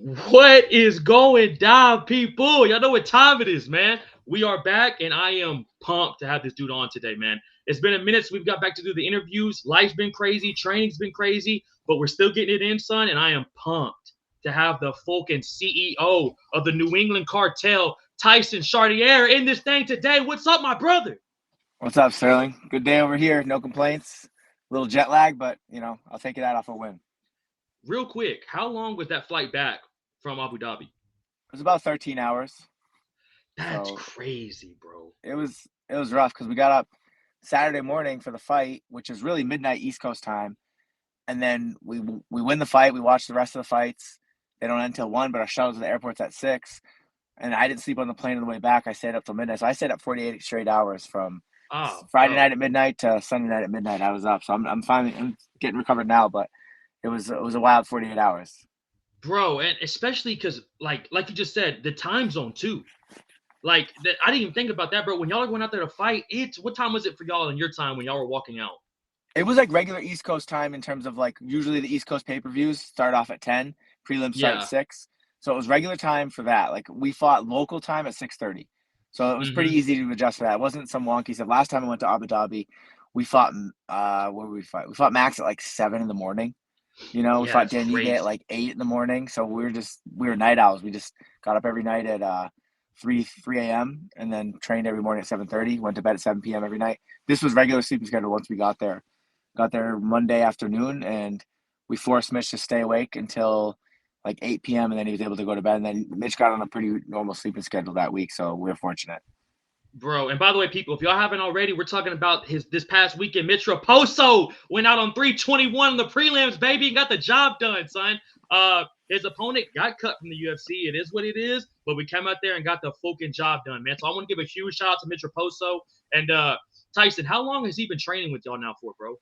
What is going down, people? Y'all know what time it is, man. We are back, and I am pumped to have this dude on today, man. It's been a minute since we've got back to do the interviews. Life's been crazy, training's been crazy, but we're still getting it in, son, and I am pumped to have the fucking CEO of the New England Cartel, Tyson Chartier, in this thing today. What's up, my brother? What's up, Sterling? Good day over here. No complaints. A little jet lag, but I'll take it out off a win. Real quick, how long was that flight back from Abu Dhabi? It was about 13 hours, That's so crazy, bro. it was rough because we got up Saturday morning for the fight, which is really midnight East Coast time, and then we win the fight. We watch the rest of the fights. They don't end until 1, but our shuttle to the airport's at 6. And I didn't sleep on the plane on the way back. I stayed up till midnight, so I stayed up 48 straight hours from Oh, Friday bro. night at midnight to Sunday night at midnight. I was up, so I'm getting recovered now, but it was a wild 48 hours. Bro, and especially because like you just said, the time zone too. Like that, I didn't even think about that, bro. When y'all are going out there to fight, it's what time was it for y'all in your time when y'all were walking out? It was like regular East Coast time in terms of like usually the East Coast pay-per-views start off at 10, prelims start at Yeah. 6. So it was regular time for that. Like we fought local time at 6:30. So it was pretty Mm-hmm. easy to adjust for that. It wasn't some wonky stuff. Last time I went to Abu Dhabi, we fought where did we fight? We fought Max at like 7 in the morning. We Yeah, fought that's Daniga at crazy. like 8 in the morning. So we were night owls. We just got up every night at 3 a.m. and then trained every morning at 7:30. Went to bed at 7 p.m. every night. This was regular sleeping schedule once we got there. Got there Monday afternoon, and we forced Mitch to stay awake until like 8 p.m. and then he was able to go to bed. And then Mitch got on a pretty normal sleeping schedule that week, so we were fortunate. Bro, and by the way, people, if y'all haven't already, we're talking about his this past weekend. Mitch Raposo went out on 321 in the prelims, baby, and got the job done, son. His opponent got cut from the UFC. It is what it is, but we came out there and got the fucking job done, man. So I want to give a huge shout out to Mitch Raposo and Tyson. How long has he been training with y'all now for, bro?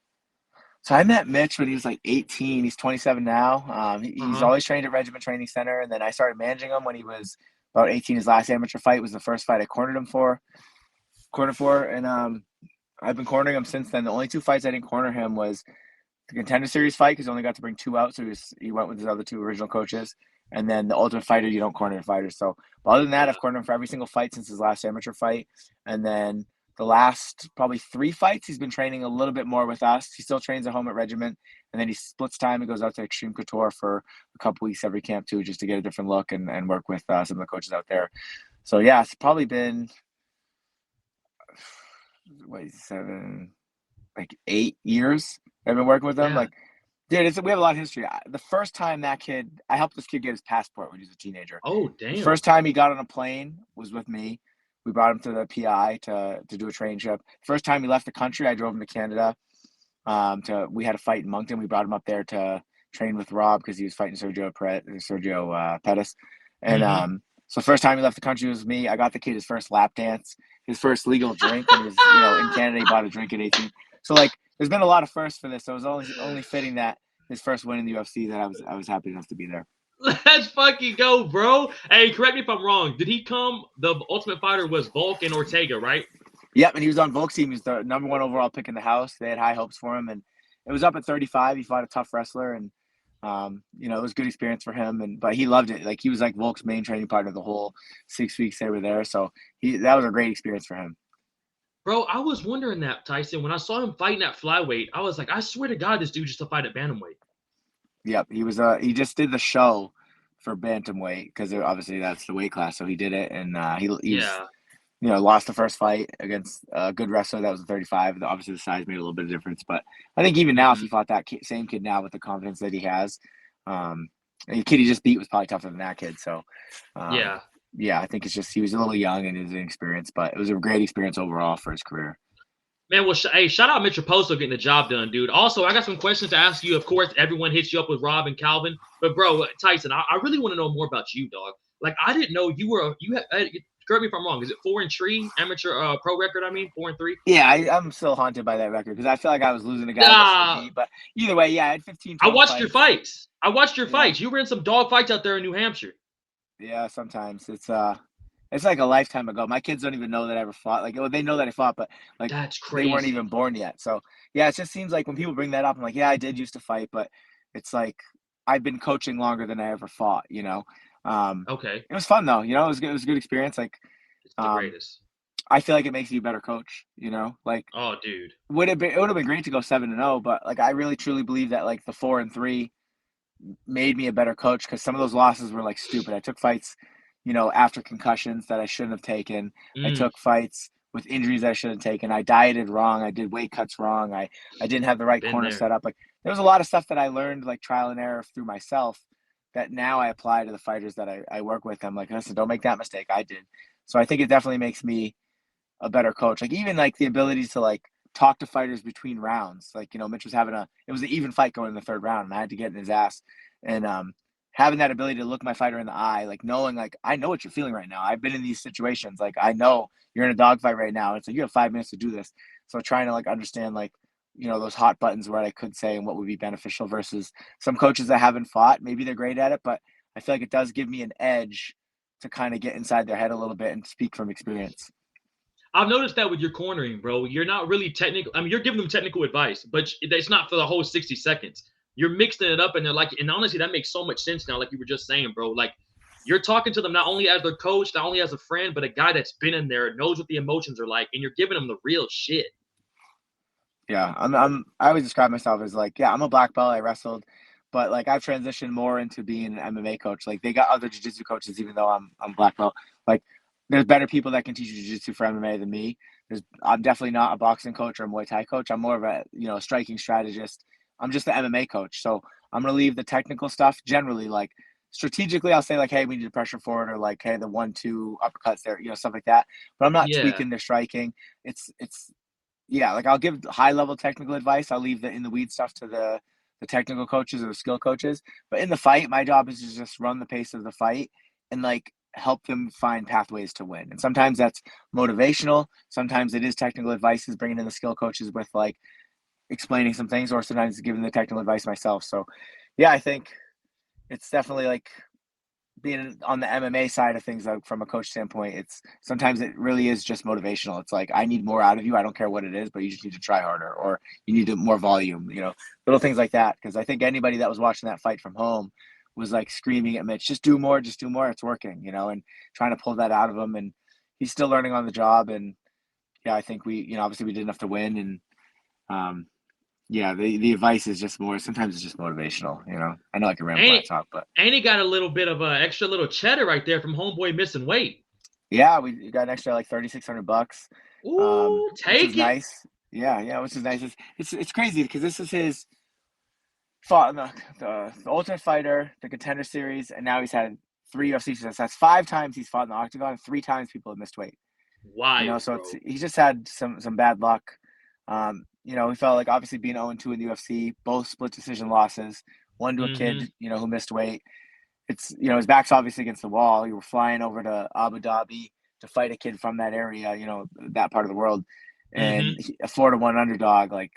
So I met Mitch when he was like 18. He's 27 now. He's Uh-huh. always trained at Regiment Training Center, and then I started managing him when he was about 18. His last amateur fight was the first fight I cornered for, and I've been cornering him since then. The only two fights I didn't corner him was the Contender Series fight because he only got to bring two out, so he went with his other two original coaches. And then the Ultimate Fighter, you don't corner fighters. So, but other than that, Yeah. I've cornered him for every single fight since his last amateur fight. And then the last probably 3 fights, he's been training a little bit more with us. He still trains at home at Regiment, and then he splits time and goes out to Extreme Couture for a couple weeks every camp too, just to get a different look and work with some of the coaches out there. So yeah, it's probably been wait 7, like 8 years I've been working with him. Yeah. Like, dude, we have a lot of history. The first time I helped this kid get his passport when he was a teenager. Oh, The damn. first time he got on a plane was with me. We brought him to the PI to do a training trip. First time he left the country, I drove him to Canada. We had a fight in Moncton. We brought him up there to train with Rob because he was fighting Sergio Pettis. And Mm-hmm. so first time he left the country was me. I got the kid his first lap dance, his first legal drink when he was in Canada. He bought a drink at 18. So like, there's been a lot of firsts for this. So it was only fitting that his first win in the UFC that I was happy enough to be there. Let's fucking go, bro. Hey, correct me if I'm wrong. Did he come? The Ultimate Fighter was Volk and Ortega, right? Yep, and he was on Volk's team. He was the number one overall pick in the house. They had high hopes for him, and it was up at 35. He fought a tough wrestler, and it was a good experience for him. But he loved it. Like he was like Volk's main training partner the whole 6 weeks they were there. So that was a great experience for him. Bro, I was wondering that, Tyson. When I saw him fighting at flyweight, I was like, I swear to God, this dude just to fight at bantamweight. Yep, he was. He just did the show for bantamweight because obviously that's the weight class. So he did it, and he's Yeah. lost the first fight against a good wrestler that was a 35. Obviously, the size made a little bit of difference, but I think even now, if Mm-hmm. he fought that same kid now with the confidence that he has, um, the kid he just beat was probably tougher than that kid. So, um, Yeah. yeah, I think it's just he was a little young and his inexperienced, but it was a great experience overall for his career. Man, well, hey, shout out Mitch Raposo getting the job done, dude. Also, I got some questions to ask you. Of course, everyone hits you up with Rob and Calvin, but bro, Tyson, I really want to know more about you, dog. Like, I didn't know you had. Correct me if I'm wrong. Is it 4-3 amateur pro record? I mean, 4-3. Yeah, I'm still haunted by that record because I feel like I was losing a guy I wasn't going to Ah, beat. But either way, yeah, I had 15 I total watched your fights. fights. I watched your Yeah, fights. You were in some dog fights out there in New Hampshire. yeah. Sometimes it's like a lifetime ago. My kids don't even know that I ever fought. Like, well, they know that I fought, but like That's they weren't crazy. even born yet. So yeah, it just seems like when people bring that up, I'm like, yeah, I did used to fight, but it's like I've been coaching longer than I ever fought. Okay. It was fun though. It was good. It was a good experience. Like, It's the um, greatest. I feel like it makes you a better coach. Like Oh, dude. it would have been great to go 7-0, but like I really truly believe that like the 4-3 made me a better coach because some of those losses were like stupid. I took fights, after concussions that I shouldn't have taken. I Mm, took fights with injuries I should have taken. I dieted wrong. I did weight cuts wrong. I didn't have the right been corner there. set up. Like there was a lot of stuff that I learned like trial and error through myself that now I apply to the fighters that I work with. I'm like, listen, don't make that mistake I did. So I think it definitely makes me a better coach. Like even like the ability to like talk to fighters between rounds. Like, Mitch was it was an even fight going in the third round and I had to get in his ass. And having that ability to look my fighter in the eye, like knowing like I know what you're feeling right now. I've been in these situations. Like I know you're in a dogfight right now. It's like you have 5 minutes to do this. So trying to like understand like, those hot buttons where I could say and what would be beneficial versus some coaches that haven't fought. Maybe they're great at it, but I feel like it does give me an edge to kind of get inside their head a little bit and speak from experience. I've noticed that with your cornering, bro. You're not really technical. I mean, you're giving them technical advice, but it's not for the whole 60 seconds. You're mixing it up, and they're like, and honestly, that makes so much sense now. Like you were just saying, bro. Like you're talking to them not only as their coach, not only as a friend, but a guy that's been in there, knows what the emotions are like, and you're giving them the real shit. Yeah, I always describe myself as like, yeah, I'm a black belt. I wrestled, but like I've transitioned more into being an MMA coach. Like they got other jiu-jitsu coaches, even though I'm black belt. Like there's better people that can teach you jiu-jitsu for MMA than me. I'm definitely not a boxing coach or a Muay Thai coach. I'm more of a a striking strategist. I'm just the MMA coach. So I'm gonna leave the technical stuff generally like strategically. I'll say like, hey, we need to pressure forward or like, hey, the 1-2 uppercuts there, stuff like that. But I'm not Yeah. tweaking their striking. It's yeah, like I'll give high level technical advice. I'll leave the in the weed stuff to the technical coaches or the skill coaches. But in the fight, my job is to just run the pace of the fight and like help them find pathways to win. And sometimes that's motivational. Sometimes it is technical advice, is bringing in the skill coaches with like explaining some things, or sometimes giving the technical advice myself. So, yeah, I think it's definitely like being on the MMA side of things, like from a coach standpoint, it's sometimes it really is just motivational. It's like I need more out of you. I don't care what it is, but you just need to try harder, or you need more volume. Little things like that. Because I think anybody that was watching that fight from home was like screaming at Mitch, just do more, just do more. It's working, and trying to pull that out of him. And he's still learning on the job. And yeah, I think we, obviously we did enough to win. And yeah, the advice is just more. Sometimes it's just motivational. I know I can ramble when I And talk, but and he got a little bit of extra little cheddar right there from homeboy missing weight. yeah, we got an extra like $3,600, Ooh, which is take it. nice. Yeah, which is nice. It's crazy because this is his fought in the Ultimate Fighter, the Contender Series, and now he's had 3 UFC success. That's 5 times he's fought in the octagon, and 3 times people have missed weight. Wild, So bro. he's just had some bad luck. We felt like obviously being 0-2 in the UFC, both split decision losses, one to a Mm-hmm. kid, who missed weight. It's his back's obviously against the wall. You were flying over to Abu Dhabi to fight a kid from that area, that part of the world, Mm-hmm. and a 4-1 underdog, like,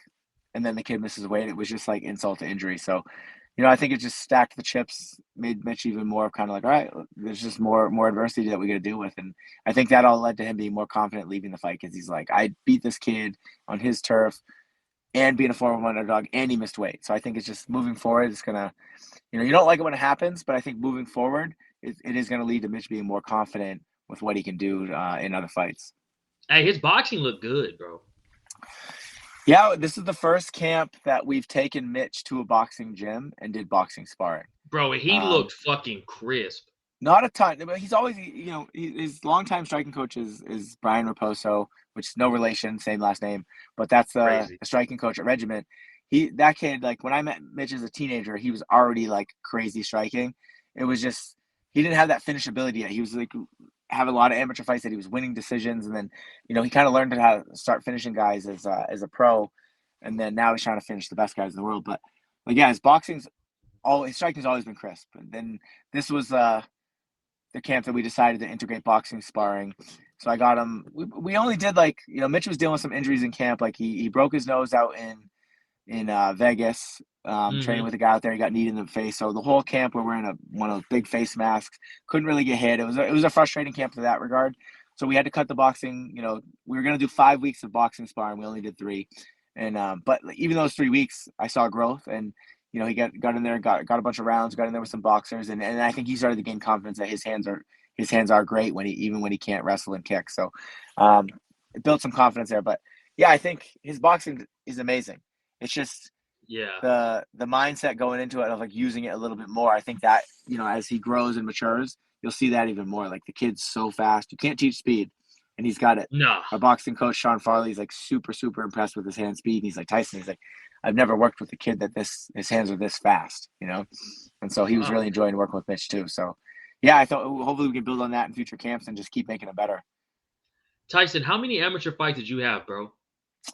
and then the kid misses weight. It was just like insult to injury. So, I think it just stacked the chips, made Mitch even more kind of like, all right, there's just more adversity that we got to deal with, and I think that all led to him being more confident leaving the fight because he's like, I beat this kid on his turf and being a 4-1 underdog, and he missed weight. So I think it's just moving forward. It's gonna you don't like it when it happens, but I think moving forward, it is going to lead to Mitch being more confident with what he can do in other fights. Hey, his boxing looked good, bro. Yeah, this is the first camp that we've taken Mitch to a boxing gym and did boxing sparring. Bro, he Um, looked fucking crisp. Not a ton, but he's always, his longtime striking coach is Brian Raposo, which is no relation, same last name, but that's Crazy. the striking coach at Regiment. That kid, like when I met Mitch as a teenager, he was already like crazy striking. It was just he didn't have that finishability yet. He was like have a lot of amateur fights that he was winning decisions, and then he kind of learned how to start finishing guys as a pro, and then now he's trying to finish the best guys in the world. But like yeah, his striking's always been crisp. And then this was the camp that we decided to integrate boxing sparring. So I got him. We only did like Mitch was dealing with some injuries in camp. Like he broke his nose out in Vegas, training Mm-hmm. with a guy out there. He got kneed in the face. So the whole camp we're wearing one of those big face masks. Couldn't really get hit. It was a frustrating camp in that regard. So we had to cut the boxing. We were gonna do 5 weeks of boxing sparring. We only did 3. And but even those 3 weeks, I saw growth. And he got in there, got a bunch of rounds, got in there with some boxers, and I think he started to gain confidence that his hands are great even when he can't wrestle and kick. So it built some confidence there. But yeah, I think his boxing is amazing. It's just the mindset going into it of like using it a little bit more. I think that, as he grows and matures, you'll see that even more. Like the kid's so fast. You can't teach speed, and he's got it. No. Our boxing coach, Sean Farley's like super, super impressed with his hand speed. And he's like, Tyson, he's like, I've never worked with a kid that his hands are this fast, And so he was really enjoying working with Mitch too. So yeah, I thought hopefully we can build on that in future camps and just keep making it better. Tyson, how many amateur fights did you have, bro?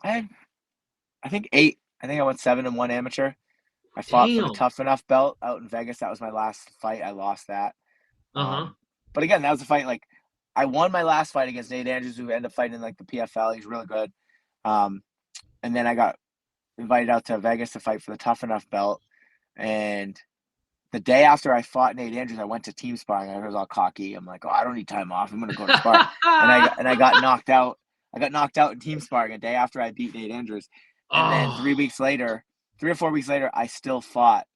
I think 8. I think I went 7-1 amateur. I fought for the Tough Enough belt out in Vegas. That was my last fight. I lost that. But again, that was a fight. Like, I won my last fight against Nate Andrews, who ended up fighting in like the PFL. He's really good. And then I got invited out to Vegas to fight for the Tough Enough belt. And the day after I fought Nate Andrews, I went to team sparring. I was all cocky. I'm like, oh, I don't need time off. I'm going to go to spar. and I got knocked out. I got knocked out in team sparring a day after I beat Nate Andrews. And then 3 or 4 weeks later, I still fought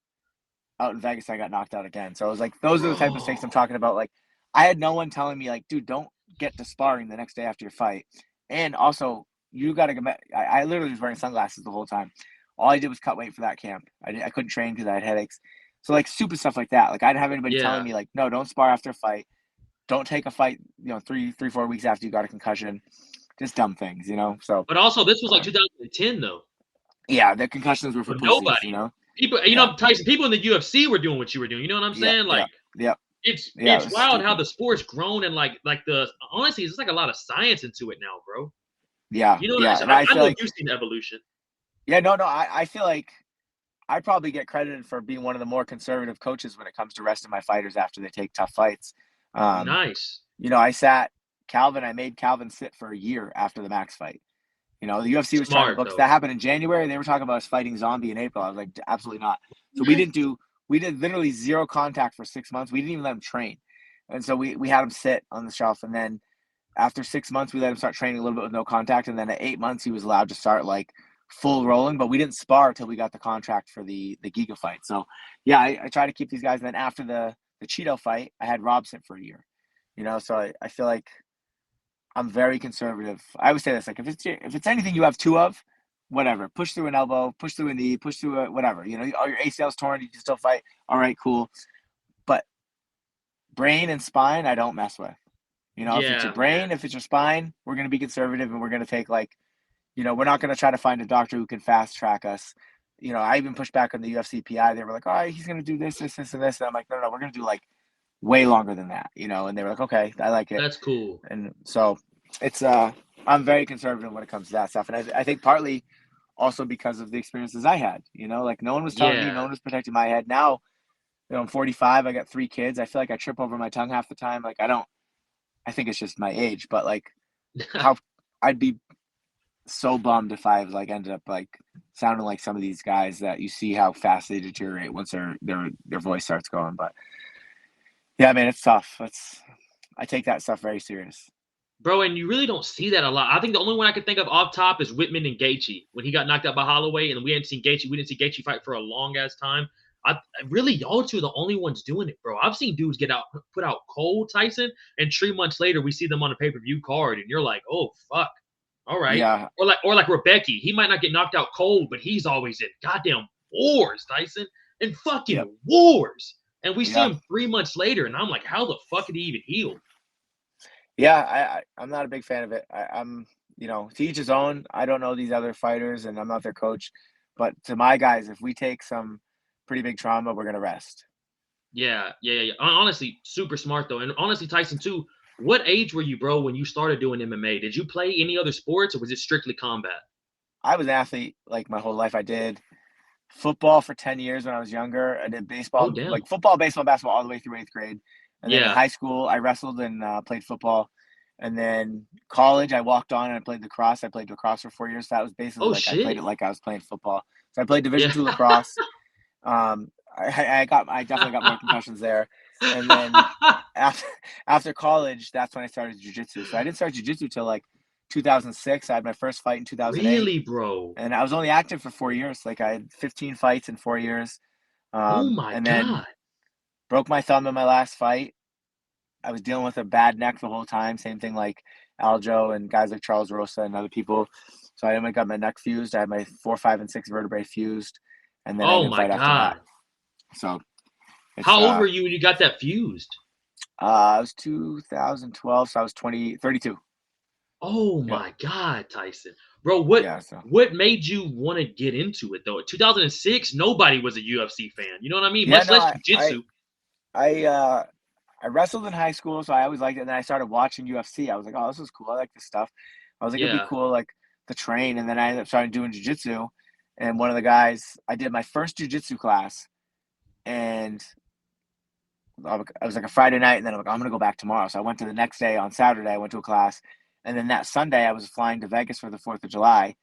out in Vegas. I got knocked out again. So I was like, those are the type of mistakes I'm talking about. Like, I had no one telling me, like, dude, don't get to sparring the next day after your fight. And also, you got to go back. I literally was wearing sunglasses the whole time. All I did was cut weight for that camp. I couldn't train because I had headaches. So, like, stupid stuff like that. Like, I didn't have anybody telling me, like, no, don't spar after a fight. Don't take a fight, 3-4 weeks after you got a concussion. Just dumb things, So, but also, this was like 2010, though. Yeah, the concussions were for nobody. People, Tyson. People in the UFC were doing what you were doing. You know what I'm saying? It's wild how the sport's grown and like honestly, it's like a lot of science into it now, bro. Yeah, you know what I'm saying? I know you've seen evolution. Yeah, no. I feel like I probably get credited for being one of the more conservative coaches when it comes to resting my fighters after they take tough fights. Nice. I made Calvin sit for a year after the Max fight. The UFC was trying to book. That happened in January. They were talking about us fighting Zombie in April. I was like, absolutely not. So we did literally 0 contact for 6 months. We didn't even let him train. And so we had him sit on the shelf. And then after 6 months, we let him start training a little bit with no contact. And then at 8 months, he was allowed to start like full rolling. But we didn't spar until we got the contract for the Giga fight. So yeah, I try to keep these guys. And then after the Cheeto fight, I had Rob sit for a year. So I feel like I'm very conservative. I always say this, like, if it's anything you have 2 of, whatever. Push through an elbow, push through a knee, push through a whatever. All your ACL's torn, you can still fight. All right, cool. But brain and spine, I don't mess with. If it's your brain, if it's your spine, we're going to be conservative and we're going to take we're not going to try to find a doctor who can fast track us. I even pushed back on the UFC PI. They were like, oh, he's going to do this, this, this, and this. And I'm like, no, we're going to do like way longer than that, and they were like, okay, I like it. That's cool. And so it's, I'm very conservative when it comes to that stuff. And I think partly also because of the experiences I had, like no one was telling me, no one was protecting my head. Now, I'm 45, I got 3 kids. I feel like I trip over my tongue half the time. Like I think it's just my age, but like how I'd be so bummed if I like ended up like sounding like some of these guys that you see how fast they deteriorate once their voice starts going. But yeah, man, it's tough. I take that stuff very serious. Bro, and you really don't see that a lot. I think the only one I can think of off top is Whitman and Gaethje when he got knocked out by Holloway, and we didn't see Gaethje fight for a long ass time. Really, y'all two are the only ones doing it, bro. I've seen dudes put out cold, Tyson, and 3 months later we see them on a pay-per-view card, and you're like, oh fuck, all right. Yeah. Or like Rebecca, he might not get knocked out cold, but he's always in goddamn wars, Tyson, and fucking wars. And we see him 3 months later, and I'm like, how the fuck did he even heal? Yeah, I'm not a big fan of it. I'm, to each his own. I don't know these other fighters, and I'm not their coach. But to my guys, if we take some pretty big trauma, we're gonna rest. Yeah. Honestly, super smart though. And honestly, Tyson too. What age were you, bro, when you started doing MMA? Did you play any other sports, or was it strictly combat? I was an athlete like my whole life. I did football for 10 years when I was younger. I did baseball, like football, baseball, basketball all the way through 8th grade. And then in high school, I wrestled and played football. And then college, I walked on and I played lacrosse. I played lacrosse for 4 years. So that was basically I played it like I was playing football. So I played Division II lacrosse. I definitely got more concussions there. And then after college, that's when I started jiu-jitsu. So I didn't start jiu-jitsu till like 2006. I had my first fight in 2008. Really, bro? And I was only active for 4 years. Like I had 15 fights in 4 years. Oh my And then God. broke my thumb in my last fight. I was dealing with a bad neck the whole time. Same thing like Aljo and guys like Charles Rosa and other people. So I got my neck fused. I had my 4, 5, and 6 vertebrae fused, and then I Oh didn't my fight after that. God. So it's How old were you when you got that fused? I was 2012, so I was 32. Oh Yep. my God, Tyson. Bro, what Yeah. So what made you want to get into it though? 2006, nobody was a UFC fan. You know what I mean? yeah, Much no, less I jiu-jitsu. I I wrestled in high school, so I always liked it. And then I started watching UFC. I was like, oh, this is cool. I like this stuff. I was like, it'd be Yeah. cool, like to train. And then I ended up starting doing jujitsu. And one of the guys, I did my first jujitsu class, and I was like a Friday night, and then I'm like, I'm gonna go back tomorrow. So I went to the next day on Saturday. I went to a class, and then that Sunday I was flying to Vegas for the 4th of July,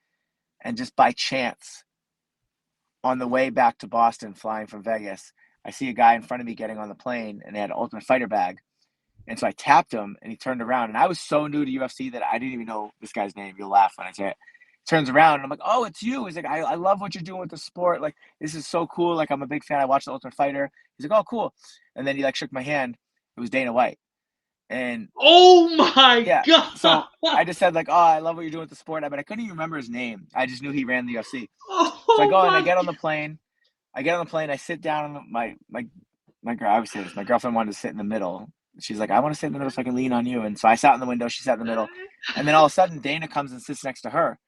and just by chance, on the way back to Boston, flying from Vegas, I see a guy in front of me getting on the plane, and he had an Ultimate Fighter bag. And so I tapped him, and he turned around. And I was so new to UFC that I didn't even know this guy's name. You'll laugh when I say it. Turns around, and I'm like, "Oh, it's you." He's like, "I love what you're doing with the sport. Like, this is so cool. Like, I'm a big fan. I watched the Ultimate Fighter." He's like, "Oh, cool." And then he like shook my hand. It was Dana White, and Oh my yeah. God. So I just said like, "Oh, I love what you're doing with the sport." But I couldn't even remember his name. I just knew he ran the UFC. So I Oh go and I my get on the God. plane. I get on the plane. I sit down. On my girl. I would say this. My girlfriend wanted to sit in the middle. She's like, I want to sit in the middle so I can lean on you. And so I sat in the window. She sat in the middle. And then all of a sudden, Dana comes and sits next to her.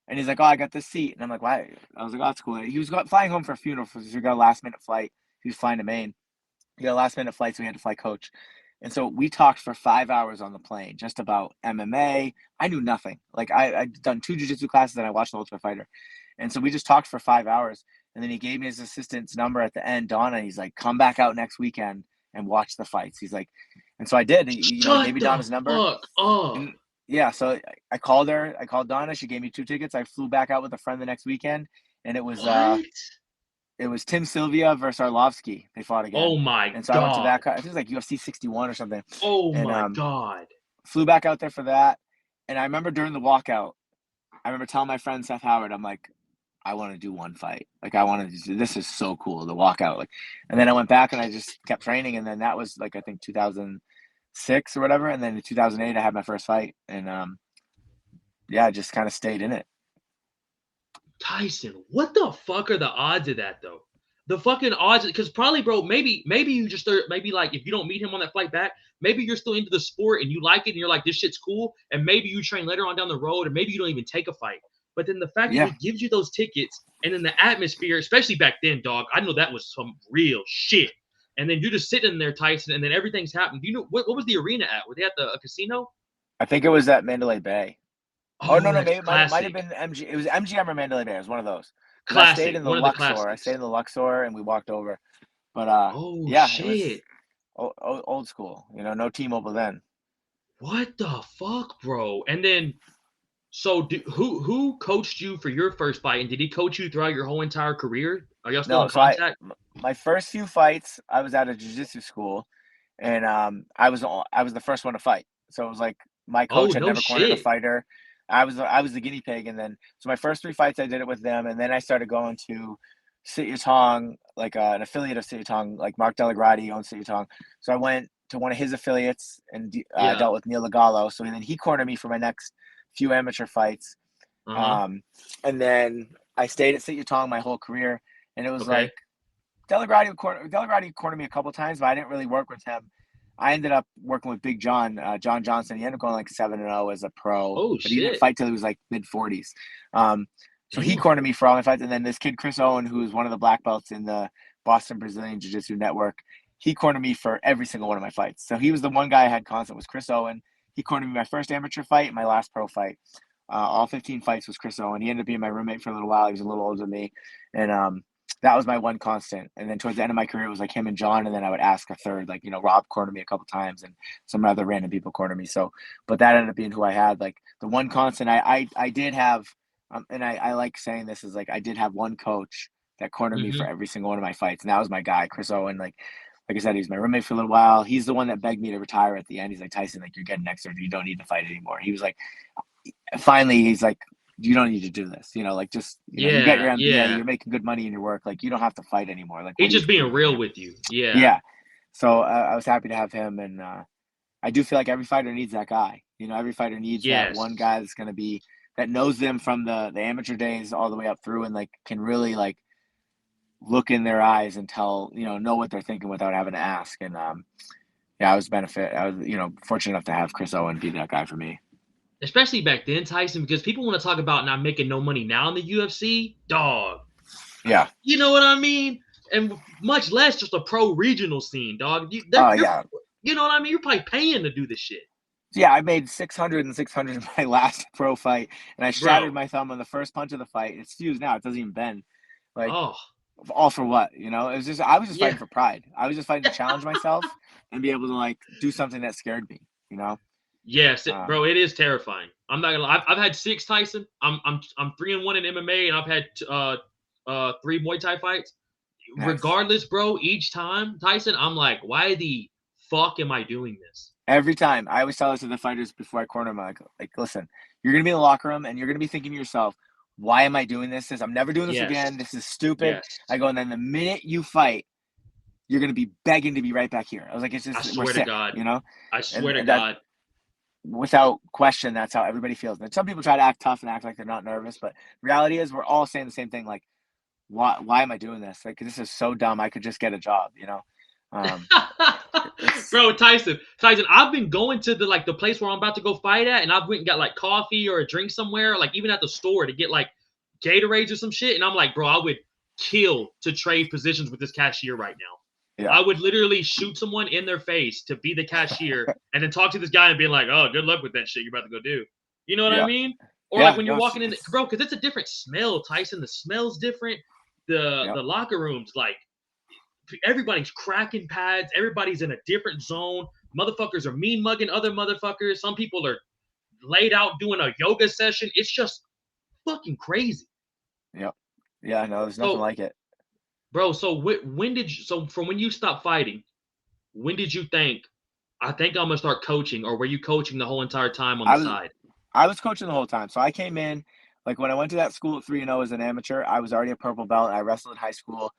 And he's like, oh, I got this seat. And I'm like, why? I was like, oh, that's cool. He was flying home for a funeral. So he got a last minute flight. He was flying to Maine. He got a last minute flight, so he had to fly coach. And so we talked for 5 hours on the plane, just about MMA. I knew nothing. Like I'd done 2 jiu-jitsu classes and I watched The Ultimate Fighter. And so we just talked for 5 hours. And then he gave me his assistant's number at the end, Donna. He's like, come back out next weekend and watch the fights. He's like, and so I did. He gave Shut me the Donna's number. fuck up. And yeah, so I called her. I called Donna. She gave me 2 tickets. I flew back out with a friend the next weekend. And What? it was Tim Sylvia versus Arlovsky. They fought again. Oh my And so I went to God. that. I think it was like UFC 61 or something. Oh And my God. flew back out there for that. And I remember during the walkout, I remember telling my friend Seth Howard, I'm like, I want to do one fight. Like I want to. This is so cool. The walkout. Like, and then I went back and I just kept training. And then that was like I think 2006 or whatever. And then in 2008, I had my first fight. And yeah, I just kind of stayed in it. Tyson, what the fuck are the odds of that though? The fucking odds, because probably, bro, maybe you just start, maybe like if you don't meet him on that flight back, maybe you're still into the sport and you like it and you're like, this shit's cool, and maybe you train later on down the road, and maybe you don't even take a fight. But then the fact that Yeah. he gives you those tickets, and then the atmosphere, especially back then, dog, I know that was some real shit. And then you're just sitting there, Tyson, and then everything's happening. Do you know what was the arena at? Were they at a casino? I think it was at Mandalay Bay. Oh no, Oh, no, that's maybe it might have classic. been MG. It was MGM or Mandalay Bay. It was one of those. Because I stayed Classic. in the One of the Luxor. I classics. stayed in the Luxor, and we walked over. But Oh yeah, it was shit. old school. No T-Mobile then. What the fuck, bro? And then, so who coached you for your first fight, and did he coach you throughout your whole entire career? Are y'all still No, in so contact? my first few fights, I was at a jiu-jitsu school, and I was the first one to fight. So it was like my Oh, coach had no never cornered a shit. fighter. I was the guinea pig, and then so my first 3 fights I did it with them, and then I started going to Sit Yatong, like an affiliate of Sit Yatong, like Mark Delagrati owns Sit Yatong. So I went to one of his affiliates and Yeah. dealt with Neil Legallo. So then he cornered me for my next few amateur fights. Uh-huh. And then I stayed at Sit Yatong my whole career, and it was Okay. like Delagrati cornered me a couple times, but I didn't really work with him. I ended up working with Big John, John Johnson. He ended up going like 7-0 as a pro, Oh but he didn't shit. fight till he was like mid-40s. So he Damn. cornered me for all my fights, and then this kid Chris Owen, who is one of the black belts in the Boston Brazilian Jiu-Jitsu Network, he cornered me for every single one of my fights. So he was the one guy I had constant was Chris Owen. He cornered me my first amateur fight, my last pro fight. All 15 fights was Chris Owen. He ended up being my roommate for a little while. He was a little older than me, and that was my one constant. And then towards the end of my career, it was like him and John, and then I would ask a third, like Rob cornered me a couple times, and some other random people cornered me. So, but that ended up being who I had. Like the one constant I did have, and I like saying this is like I did have one coach that cornered me for Mm-hmm. every single one of my fights, and that was my guy Chris Owen. Like I said, he's my roommate for a little while. He's the one that begged me to retire at the end. He's like, Tyson, like you're getting next surgery, you don't need to fight anymore. He was like, finally, he's like, you don't need to do this. Like just, you got your MBA, yeah. you're making good money in your work. Like you don't have to fight anymore. Like what He's are you just being doing real here? with you. Yeah. Yeah. So I was happy to have him, and I do feel like every fighter needs that guy. Every fighter needs that Yes. one guy that's going to be that knows them from the amateur days all the way up through, and like can really like look in their eyes and tell know what they're thinking without having to ask. And yeah, I was fortunate enough to have Chris Owen be that guy for me. Especially back then, Tyson, because people want to talk about not making no money now in the UFC. Dog. Yeah. You know what I mean? And much less just a pro regional scene, dog. Yeah. You know what I mean? You're probably paying to do this shit. Yeah, I made 600 and 600 in my last pro fight, and I shattered my thumb on the first punch of the fight. It's fused now; it doesn't even bend. Like, all for what? It was just I was just fighting for pride. I was just fighting to challenge myself and be able to like do something that scared me. Yes, bro, it is terrifying. I'm not gonna lie. I've had 6, Tyson. I'm 3-1 in MMA, and I've had 3 Muay Thai fights. Nice. Regardless, bro, each time, Tyson, I'm like, why the fuck am I doing this? Every time. I always tell this to the fighters before I corner them. Like, listen, you're gonna be in the locker room and you're gonna be thinking to yourself, why am I doing this? I'm never doing this again. This is stupid. Yes. I go, and then the minute you fight, you're gonna be begging to be right back here. I was like, it's just, I swear to God. I swear to God. Without question, that's how everybody feels. And some people try to act tough and act like they're not nervous, but the reality is we're all saying the same thing. Like, why am I doing this? Like, this is so dumb. I could just get a job, Bro, Tyson, I've been going to the place where I'm about to go fight at, and I've went and got like coffee or a drink somewhere, like even at the store to get like Gatorades or some shit. And I'm like, bro, I would kill to trade positions with this cashier right now. Yeah. I would literally shoot someone in their face to be the cashier and then talk to this guy and be like, oh, good luck with that shit you're about to go do. You know what I mean? Or like when you're walking in, bro, because it's a different smell, Tyson. The smell's different. The locker rooms, like, everybody's cracking pads. Everybody's in a different zone. Motherfuckers are mean mugging other motherfuckers. Some people are laid out doing a yoga session. It's just fucking crazy. Yep. Yeah, no, there's nothing like it. Bro, so from when you stopped fighting, when did you think, I think I'm going to start coaching, or were you coaching the whole entire time on the side? I was coaching the whole time. So I came in, like when I went to that school at 3-0 as an amateur, I was already a purple belt. I wrestled in high school.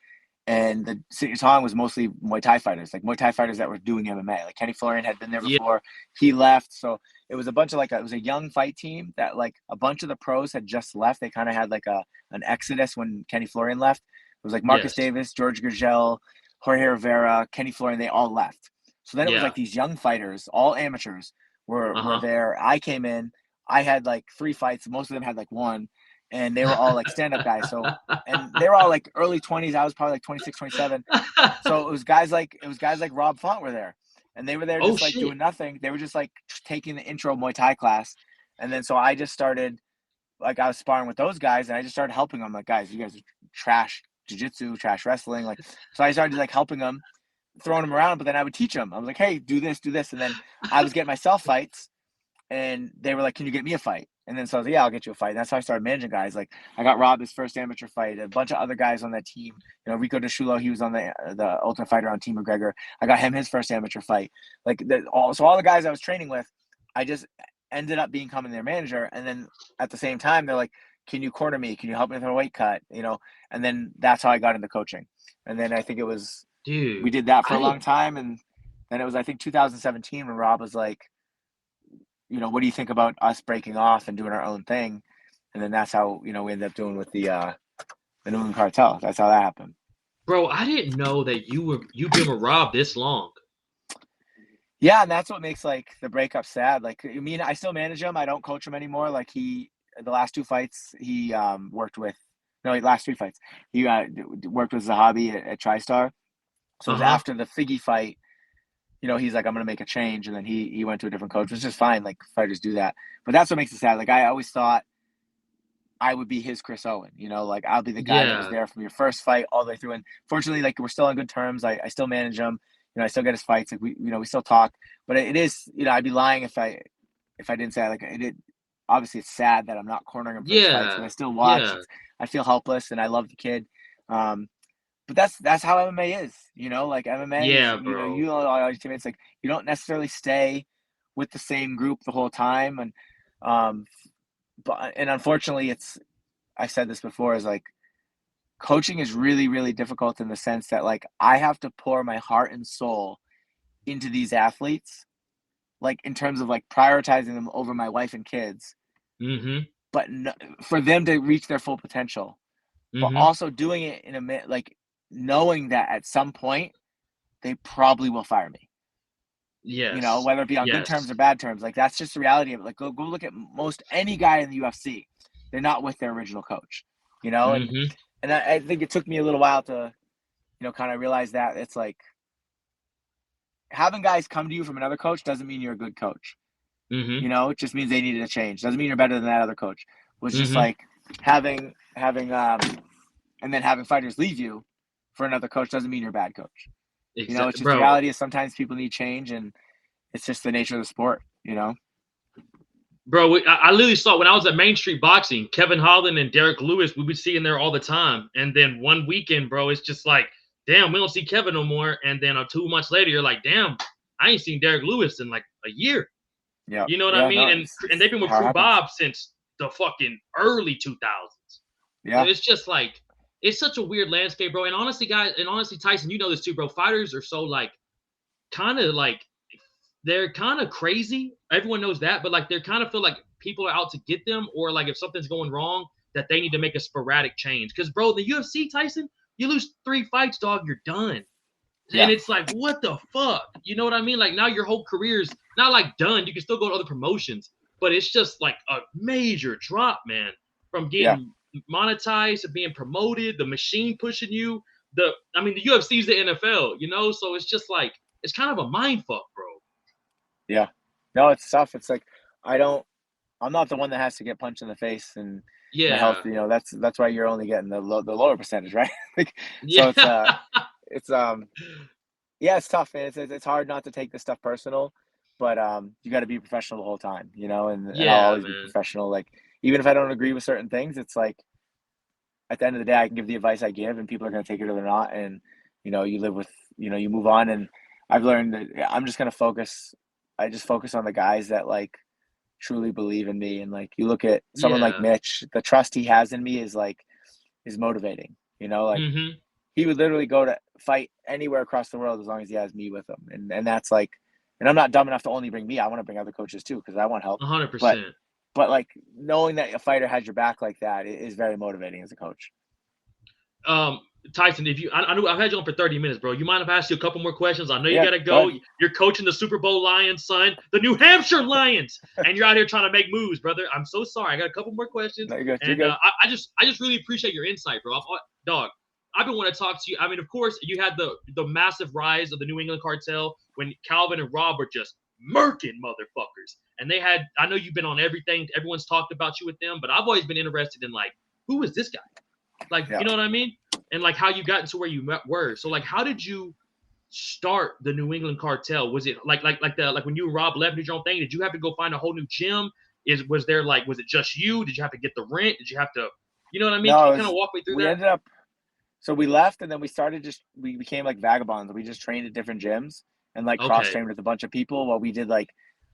And the senior song was mostly Muay Thai fighters, like Muay Thai fighters that were doing MMA. Like Kenny Florian had been there before. He left. So it was a bunch of it was a young fight team that like a bunch of the pros had just left. They kind of had like an exodus when Kenny Florian left. It was like Marcus Davis, George Gurgel, Jorge Rivera, Kenny Florian. They all left. So then it was like these young fighters, all amateurs, were there. I came in. I had like 3 fights. Most of them had like 1. And they were all like stand-up guys. So, and they were all like early 20s. I was probably like 26, 27. So it was guys like Rob Font were there, and they were there just doing nothing. They were just like taking the intro Muay Thai class. And then, so I just started, like, I was sparring with those guys, and I just started helping them. Like, guys, you guys are trash jiu-jitsu, trash wrestling. Like, so I started like helping them, throwing them around, but then I would teach them. I was like, hey, do this. And then I was getting myself fights, and they were like, can you get me a fight? And then so I was like, yeah, I'll get you a fight. And that's how I started managing guys. Like I got Rob his first amateur fight, a bunch of other guys on that team. Rico DeSchulo, he was on the Ultimate Fighter on Team McGregor. I got him his first amateur fight. Like all the guys I was training with, I just ended up becoming their manager. And then at the same time, they're like, can you corner me? Can you help me with a weight cut? And then that's how I got into coaching. And then I think it was, we did that for a long time. And then it was, I think 2017 when Rob was like, what do you think about us breaking off and doing our own thing? And then that's how, we ended up doing with the England Cartel. That's how that happened. Bro, I didn't know that you've been with Rob this long. Yeah, and that's what makes like the breakup sad. Like, I still manage him. I don't coach him anymore. Like the last 2 fights he worked with, last 3 fights. He worked with Zahabi at TriStar. So it was after the Figgy fight. He's like, I'm going to make a change. And then he went to a different coach, which is fine. Like, fighters do that. But that's what makes it sad. Like, I always thought I would be his Chris Owen. Like, I'll be the guy that was there from your first fight all the way through. And fortunately, like, we're still on good terms. I still manage him. I still get his fights. Like, we still talk. But it is, I'd be lying if I didn't say, like, obviously it's sad that I'm not cornering him for his fights. But I still watch. Yeah. I feel helpless, and I love the kid. But that's how MMA is, like MMA, yeah, is, bro. All your teammates, like, you don't necessarily stay with the same group the whole time. And and unfortunately, I said this before, is like coaching is really, really difficult in the sense that like I have to pour my heart and soul into these athletes, like in terms of like prioritizing them over my wife and kids, Mm-hmm. but no, for them to reach their full potential, but Mm-hmm. also doing it in like knowing that at some point they probably will fire me. Yes. Whether it be on good terms Yes. or bad terms, like that's just the reality of it. Like go look at most any guy in the UFC, they're not with their original coach, and Mm-hmm. I think it took me a little while to kind of realize that it's like having guys come to you from another coach doesn't mean you're a good coach. Mm-hmm. It just means they needed a change. Doesn't mean you're better than that other coach. Was just Mm-hmm. like having and then having fighters leave you for another coach doesn't mean you're a bad coach. It's Exactly, just the bro. reality is sometimes people need change, and it's just the nature of the sport. Bro, I literally saw when I was at Main Street Boxing, Kevin Holland and Derek Lewis, we would see in there all the time. And then one weekend, bro, it's just like, damn, we don't see Kevin no more. And then 2 months later, you're like, damn, I ain't seen Derek Lewis in like a year. Yeah. You know what I Yeah. mean? No, And it's they've been with how it Crew happens. Bob since the fucking early 2000s. Yeah. It's just like it's such a weird landscape, bro. And honestly, guys, and honestly, Tyson, you know this too, bro. Fighters are so like kind of like they're kind of crazy. Everyone knows that, but like they kind of feel like people are out to get them, or like if something's going wrong, that they need to make a sporadic change. Because bro, the UFC, Tyson, you lose 3 fights, dog, you're done. And Yeah. it's like, what the fuck? You know what I mean? Like now your whole career's not like done. You can still go to other promotions, but it's just like a major drop, man. From Yeah. getting monetized to being promoted, the machine pushing you. The UFC is the NFL, so it's just like it's kind of a mind fuck, bro. Yeah. No, it's tough. It's like I don't. I'm not the one that has to get punched in the face, and my health. Yeah. That's why you're only getting the lower percentage, right? Like, so Yeah. it's yeah, it's tough, man. It's hard not to take this stuff personal, but you got to be professional the whole time, and I'll Yeah, always be man. professional. Like even if I don't agree with certain things, it's like at the end of the day, I can give the advice I give, and people are going to take it or they're not, and you live with, you move on. And I've learned that I'm just going to focus. I just focus on the guys that like truly believe in me, and like you look at someone like Yeah. Mitch, the trust he has in me is motivating. Like Mm-hmm. he would literally go to fight anywhere across the world as long as he has me with him. And that's like, and I'm not dumb enough to only bring me. I want to bring other coaches too because I want help. hundred But percent. but like knowing that a fighter has your back like that is very motivating as a coach. Um, Tyson, if you, I know I've had you on for 30 minutes, bro. You mind if I ask you a couple more questions? I know you Yeah, gotta go go. ahead. You're coaching the Super Bowl Lions, son, the New Hampshire Lions, and you're out here trying to make moves, brother. I'm so sorry. I got a couple more questions, No, you're good. You're and good. I just really appreciate your insight, bro. Dog, I've been wanting to talk to you. I mean, of course, you had the massive rise of the New England Cartel when Calvin and Rob were just murking motherfuckers, and they had. I know you've been on everything. Everyone's talked about you with them, but I've always been interested in like, who is this guy? Like, Yeah. you know what I mean? And like how you got into where you were. So like, how did you start the New England Cartel? Was it like when you and Rob left, did your own thing? Did you have to go find a whole new gym? Was it just you? Did you have to get the rent? Did you have to, you know what I mean? Can No, you kind of walk me through we that? ended up. So we left, and then we became like vagabonds. We just trained at different gyms and like cross Okay. trained with a bunch of people while we did like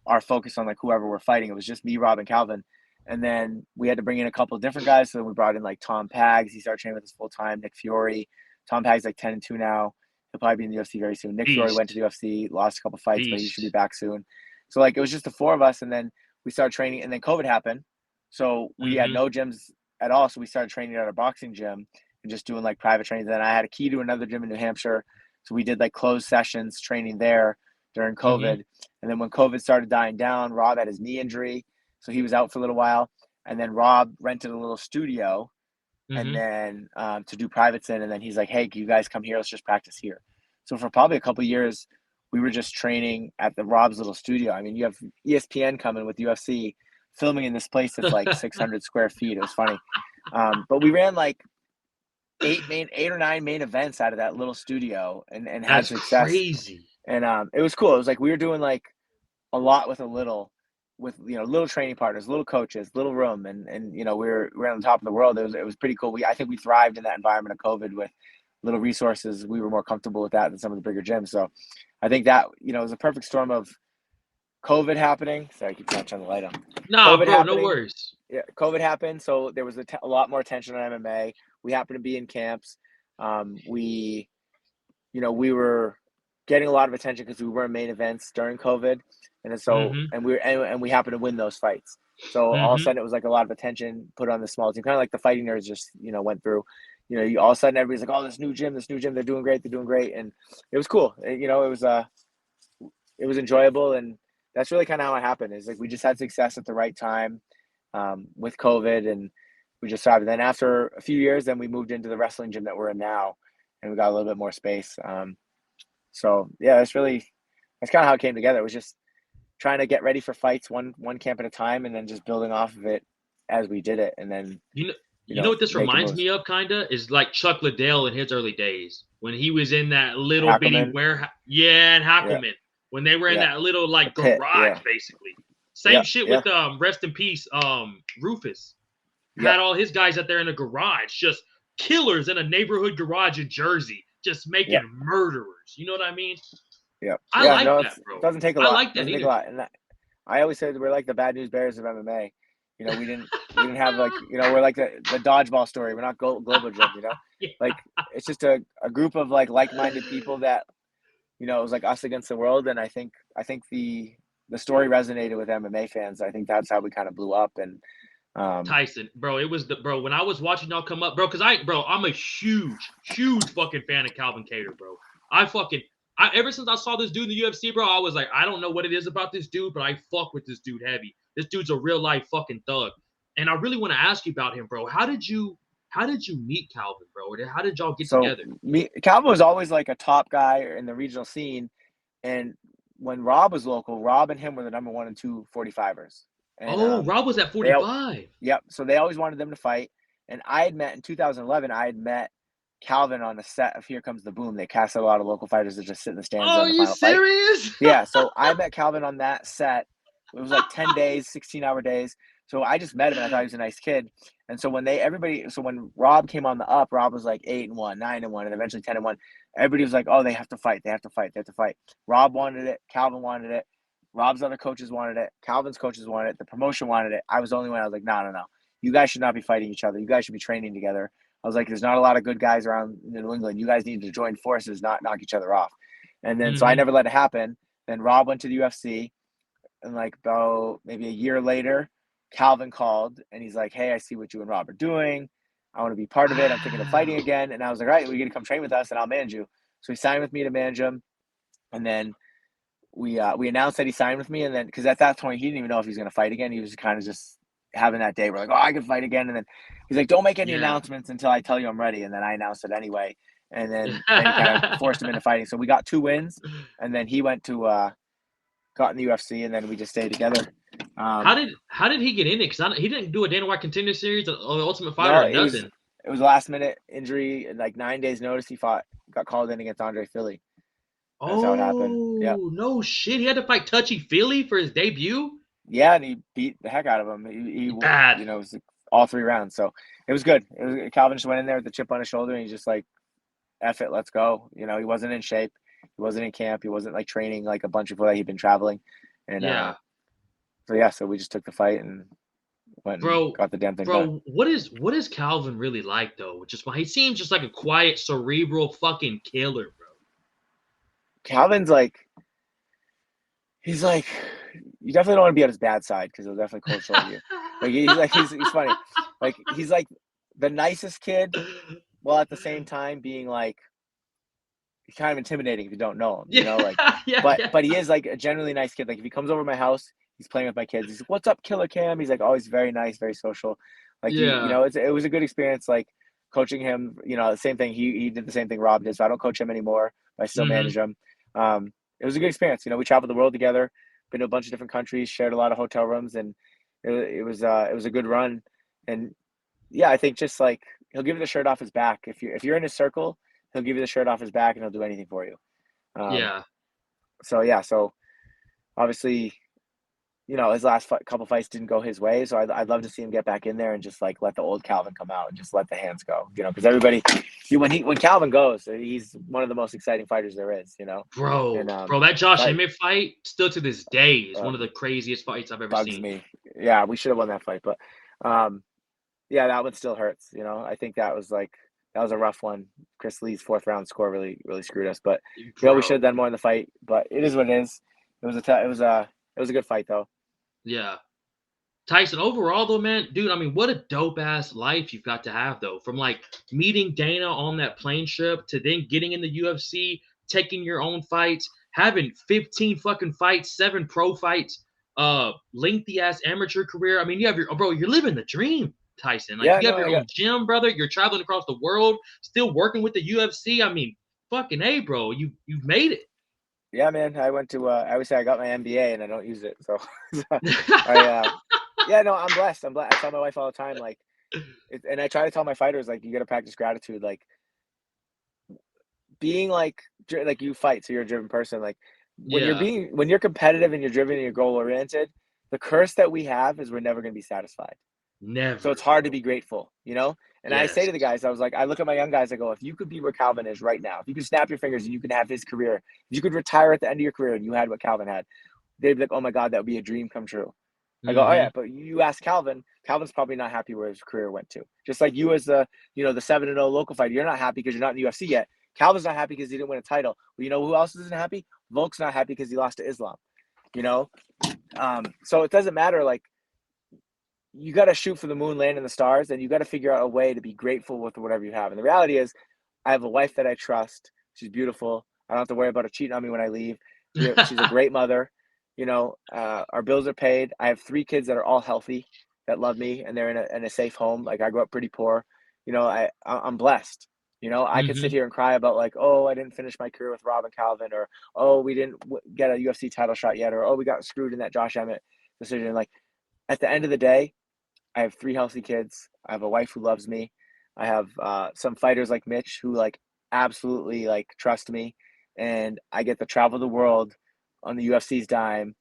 our focus on like whoever we're fighting. It was just me, Rob, and Calvin. And then we had to bring in a couple of different guys. So then we brought in like Tom Pags. He started training with us full time. Nick Fiore. Tom Pags like 10-2 now. He'll probably be in the UFC very soon. Nick Fiore went to Beast. the UFC, lost a couple fights, but he should be Beast. back soon. So like it was just the four of us, and then we started training, and then COVID happened. So we had Mm-hmm. no gyms at all. So we started training at our boxing gym and just doing like private trainings. Then I had a key to another gym in New Hampshire. So we did like closed sessions training there during Mm-hmm. COVID. And then when COVID started dying down, Rob had his knee injury. So he was out for a little while. And then Rob rented a little studio and Mm-hmm. then to do privates in. And then he's like, hey, can you guys come here? Let's just practice here. So for probably a couple of years, we were just training at the Rob's little studio. I mean, you have ESPN coming with UFC filming in this place that's like 600 square feet. It was funny. But we ran like 8 or 9 main events out of that little studio and had That's success. crazy. And it was cool. It was like we were doing like a lot with a little, with little training partners, little coaches, little room, and we were on the top of the world. It was pretty cool. I think we thrived in that environment of COVID with little resources. We were more comfortable with that than some of the bigger gyms. So I think that was a perfect storm of COVID happening. Sorry, I keep touching the light on. Nah, COVID bro, no happening. worries. Yeah, COVID happened, so there was a lot more attention on MMA. We happened to be in camps. We were getting a lot of attention because we were in main events during COVID, and so Mm-hmm. and we happened to win those fights. So all of a Mm-hmm. sudden, it was like a lot of attention put on the small team, kind of like the fighting nerds just went through. All of a sudden everybody's like, "Oh, this new gym, they're doing great," and it was cool. It was enjoyable, and that's really kind of how it happened. Is like we just had success at the right time with COVID, and we just started. Then after a few years, then we moved into the wrestling gym that we're in now, and we got a little bit more space. So yeah, that's kind of how it came together. It was just trying to get ready for fights one camp at a time, and then just building off of it as we did it, and then You know what this making reminds moves. me of, kinda, is like Chuck Liddell in his early days when he was in that little bitty Hackelman, warehouse. Yeah, and yeah, Hackelman when they were in yeah, that little the like pit, garage, yeah, basically. Same yeah, shit yeah, with rest in peace, Rufus yep, had all his guys out there in a garage, just killers in a neighborhood garage in Jersey, just making yep, murderers. You know what I mean? yep, I yeah. like No, that, it bro. doesn't take a I lot. like It that doesn't take a lot, energy. and I always say that we're like the bad news bears of MMA. We didn't have like we're like the dodgeball story. We're not global gym. Yeah. Like it's just a group of like-minded people that it was like us against the world. And I think the story resonated with MMA fans. I think that's how we kind of blew up. And Tyson, bro, it was the bro when I was watching y'all come up, bro, because I'm a huge fucking fan of Calvin Cater, bro. I fucking I ever since I saw this dude in the UFC, bro, I was like, I don't know what it is about this dude, but I fuck with this dude heavy. This dude's a real life fucking thug. And I really want to ask you about him, bro. How did you meet Calvin, bro? Or how did y'all get so together? Calvin was always like a top guy in the regional scene. And when Rob was local, Rob and him were the number 1 and 2 45ers. And Oh, Rob was at they 45. Yep. So they always wanted them to fight. And I had met in 2011, I had met Calvin on the set of Here Comes the Boom. They cast a lot of local fighters that just sit in the stands Oh, on the you final fight. serious? Yeah. So I met Calvin on that set. It was like 10 days, 16-hour days. So I just met him and I thought he was a nice kid. And so when Rob came on the up, Rob was like 8-1, 9-1, and eventually 10-1. Everybody was like, oh, they have to fight. They have to fight. They have to fight. Rob wanted it. Calvin wanted it. Rob's other coaches wanted it. Calvin's coaches wanted it. The promotion wanted it. I was the only one. I was like, no, no, no. You guys should not be fighting each other. You guys should be training together. I was like, there's not a lot of good guys around New England. You guys need to join forces, not knock each other off. And then so I Mm-hmm. never let it happen. Then Rob went to the UFC, and like about maybe a year later, Calvin called and he's like, hey, I see what you and Rob are doing. I want to be part of it. I'm thinking of fighting Wow. again. And I was like, all right, we're going to come train with us and I'll manage you. So he signed with me to manage him. And then we announced that he signed with me, and then because at that point he didn't even know if he was going to fight again. He was kind of just having that day. We're like, oh, I can fight again, and then he's like, don't make any Yeah. announcements until I tell you I'm ready, and then I announced it anyway, and then he kind of forced him into fighting. So we got 2 wins, and then he went to got in the UFC, and then we just stayed together. How did he get in it? Because he didn't do a Dana White Contender Series or Ultimate Fighter No, or nothing. it was a last minute injury, and like 9 days notice he got called in against Andre Philly. That's how it happened. Yeah. Oh no shit! He had to fight Touchy Philly for his debut. Yeah, and he beat the heck out of him. Bad. It was all 3 rounds, so it was good. Calvin just went in there with the chip on his shoulder, and he's just like, "F it, let's go." He wasn't in shape, he wasn't in camp, he wasn't like training like a bunch of people that he'd been traveling, and Yeah, so we just took the fight and went and bro. got the damn thing done. Bro, what is Calvin really like though? Just why he seems just like a quiet, cerebral fucking killer, bro. Calvin's like, he's like, you definitely don't want to be on his bad side because he'll definitely cold shoulder you. Like he's funny, like he's like the nicest kid, while at the same time being like he's kind of intimidating if you don't know him, Yeah, like yeah, but yeah, but he is like a generally nice kid. Like if he comes over to my house, he's playing with my kids. He's like, "What's up, Killer Cam?" He's like always very nice, very social. Like yeah. it was a good experience like coaching him, the same thing he did the same thing Rob did. So I don't coach him anymore, but I still Mm-hmm. manage him. It was a good experience. We traveled the world together, been to a bunch of different countries, shared a lot of hotel rooms, and it was a good run. And yeah, I think just like he'll give you the shirt off his back if you're in his circle, he'll give you the shirt off his back and he'll do anything for you. Um, Yeah. so yeah, so obviously, his last couple fights didn't go his way. So I'd love to see him get back in there and just like let the old Calvin come out and just let the hands go, because everybody, when Calvin goes, he's one of the most exciting fighters there is, Bro, and that Josh fight, Emmett fight still to this day is one of the craziest fights I've ever bugs seen. me. Yeah, we should have won that fight, but yeah, that one still hurts. I think that was a rough one. Chris Lee's 4th round score really really screwed us, but we should have done more in the fight. But it is what it is. It was a good fight though. Yeah. Tyson, overall though, man, dude, I mean, what a dope ass life you've got to have though. From like meeting Dana on that plane trip to then getting in the UFC, taking your own fights, having 15 fucking fights, 7 pro fights, lengthy ass amateur career. I mean, you have you're living the dream, Tyson. Like you have your own gym, brother. You're traveling across the world, still working with the UFC. I mean, fucking A, bro. You've made it. Yeah, man. I went to I always say I got my MBA and I don't use it. So yeah, no, I'm blessed. I tell my wife all the time, like, and I try to tell my fighters, like, you got to practice gratitude, like being like you fight, so you're a driven person. Like when you're competitive and you're driven and you're goal oriented, the curse that we have is we're never going to be satisfied. Never. So it's hard to be grateful, And I say to the guys, I was like, I look at my young guys, I go, if you could be where Calvin is right now, if you could snap your fingers and you could have his career, if you could retire at the end of your career and you had what Calvin had, they'd be like, oh my God, that would be a dream come true. I go, oh yeah, but you ask Calvin's probably not happy where his career went to. Just like you as the 7-0 local fighter, you're not happy because you're not in the UFC yet. Calvin's not happy because he didn't win a title. Well, you know who else isn't happy? Volk's not happy because he lost to Islam. So it doesn't matter. Like, you got to shoot for the moon, land in the stars, and you got to figure out a way to be grateful with whatever you have. And the reality is, I have a wife that I trust. She's beautiful. I don't have to worry about her cheating on me when I leave. She's a great mother. Our bills are paid. I have 3 kids that are all healthy, that love me, and they're in a safe home. Like, I grew up pretty poor. I'm blessed. I could sit here and cry about like, oh, I didn't finish my career with Robin Calvin, or oh, we didn't get a UFC title shot yet, or oh, we got screwed in that Josh Emmett decision. Like, at the end of the day, I have 3 healthy kids. I have a wife who loves me. I have some fighters like Mitch who like absolutely like trust me, and I get to travel the world on the UFC's dime,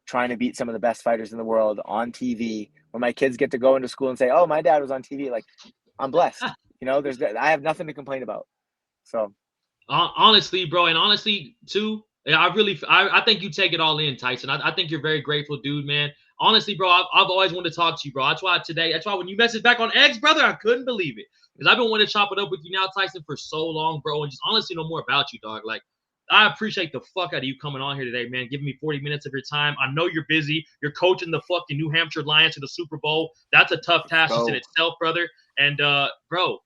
trying to beat some of the best fighters in the world on TV. Where my kids get to go into school and say, "Oh, my dad was on TV." Like, I'm blessed. I have nothing to complain about. So, honestly, bro, and honestly too, I think you take it all in, Tyson. I think you're a very grateful dude, man. Honestly, bro, I've always wanted to talk to you, bro. That's why when you messaged back on X, brother, I couldn't believe it. Because I've been wanting to chop it up with you now, Tyson, for so long, bro, and just honestly know more about you, dog. Like, I appreciate the fuck out of you coming on here today, man, giving me 40 minutes of your time. I know you're busy. You're coaching the fucking New Hampshire Lions to the Super Bowl. That's a tough task just in itself, brother. And, bro,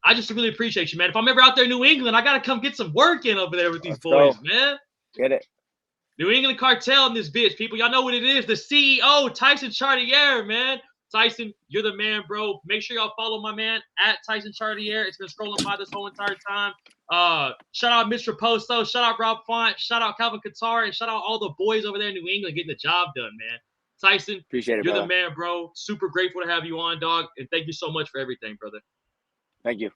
I just really appreciate you, man. If I'm ever out there in New England, I got to come get some work in over there with these boys, man. Get it. New England Cartel in this bitch, people. Y'all know what it is. The CEO, Tyson Chartier, man. Tyson, you're the man, bro. Make sure y'all follow my man at Tyson Chartier. It's been scrolling by this whole entire time. Shout out Mitch Roposo. Shout out Rob Font. Shout out Calvin Qatar. And shout out all the boys over there in New England getting the job done, man. Tyson, appreciate it, you're brother. The man, bro. Super grateful to have you on, dog. And thank you so much for everything, brother. Thank you.